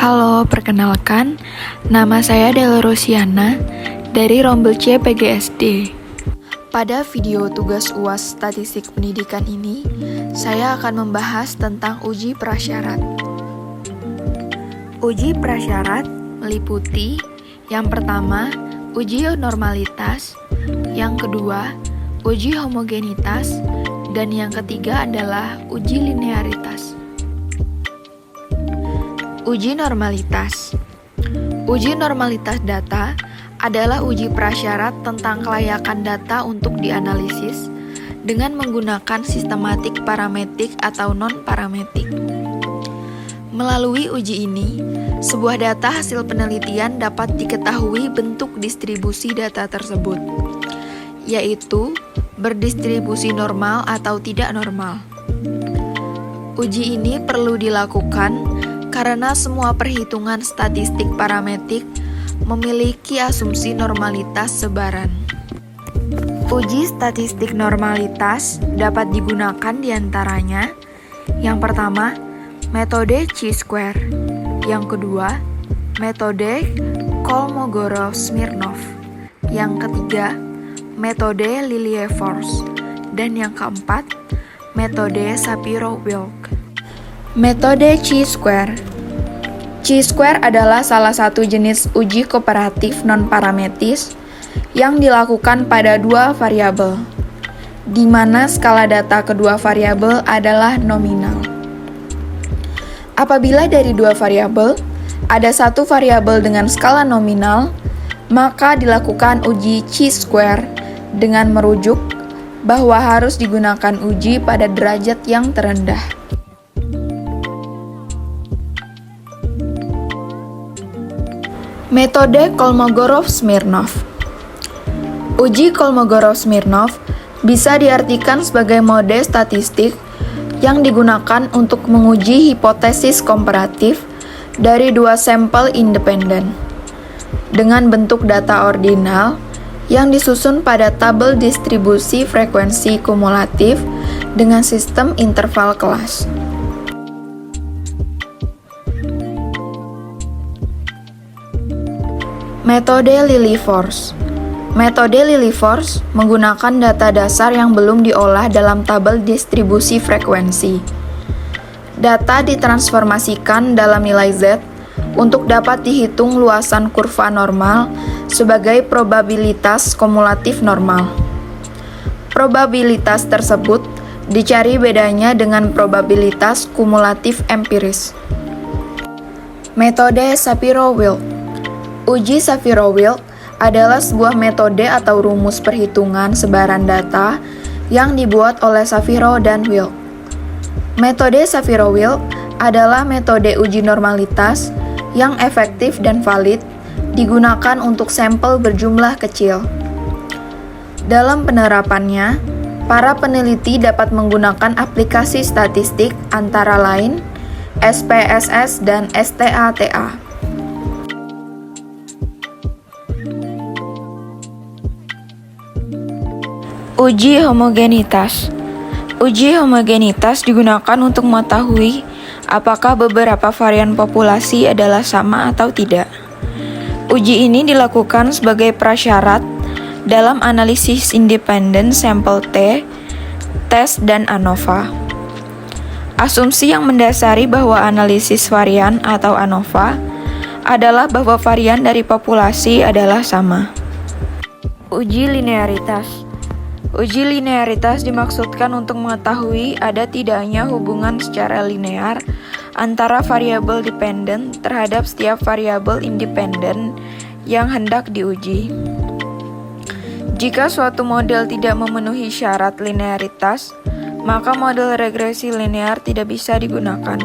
Halo, perkenalkan, nama saya Dela Rosiana dari Rombel C PGSD. Pada video tugas UAS Statistik Pendidikan ini, saya akan membahas tentang uji prasyarat. Uji prasyarat meliputi yang pertama, uji normalitas, yang kedua, uji homogenitas, dan yang ketiga adalah uji linearitas. Uji normalitas. Uji normalitas data adalah uji prasyarat tentang kelayakan data untuk dianalisis dengan menggunakan sistematik parametrik atau non-parametrik. Melalui uji ini, sebuah data hasil penelitian dapat diketahui bentuk distribusi data tersebut, yaitu berdistribusi normal atau tidak normal. Uji ini perlu dilakukan karena semua perhitungan statistik parametrik memiliki asumsi normalitas sebaran. Uji statistik normalitas dapat digunakan diantaranya: yang pertama, metode chi-square; yang kedua, metode Kolmogorov-Smirnov; yang ketiga, metode Lilliefors; dan yang keempat, metode Shapiro-Wilk. Metode chi-square. Chi-square adalah salah satu jenis uji komparatif non-parametris yang dilakukan pada dua variabel, di mana skala data kedua variabel adalah nominal. Apabila dari dua variabel, ada satu variabel dengan skala nominal, maka dilakukan uji chi-square dengan merujuk bahwa harus digunakan uji pada derajat yang terendah. Metode Kolmogorov-Smirnov. Uji Kolmogorov-Smirnov bisa diartikan sebagai mode statistik yang digunakan untuk menguji hipotesis komparatif dari dua sampel independen dengan bentuk data ordinal yang disusun pada tabel distribusi frekuensi kumulatif dengan sistem interval kelas. Metode Lilliefors. Metode Lilliefors menggunakan data dasar yang belum diolah dalam tabel distribusi frekuensi. Data ditransformasikan dalam nilai Z untuk dapat dihitung luasan kurva normal sebagai probabilitas kumulatif normal. Probabilitas tersebut dicari bedanya dengan probabilitas kumulatif empiris. Metode Shapiro-Wilk. Uji Shapiro-Wilk adalah sebuah metode atau rumus perhitungan sebaran data yang dibuat oleh Shapiro dan Wilk. Metode Shapiro-Wilk adalah metode uji normalitas yang efektif dan valid digunakan untuk sampel berjumlah kecil. Dalam penerapannya, para peneliti dapat menggunakan aplikasi statistik antara lain SPSS dan STATA. Uji homogenitas. Uji homogenitas digunakan untuk mengetahui apakah beberapa varian populasi adalah sama atau tidak. Uji ini dilakukan sebagai prasyarat dalam analisis independen sampel T, tes, dan ANOVA. Asumsi yang mendasari bahwa analisis varian atau ANOVA adalah bahwa varian dari populasi adalah sama. Uji linearitas. Uji linearitas dimaksudkan untuk mengetahui ada tidaknya hubungan secara linear antara variabel dependen terhadap setiap variabel independen yang hendak diuji. Jika suatu model tidak memenuhi syarat linearitas, maka model regresi linear tidak bisa digunakan.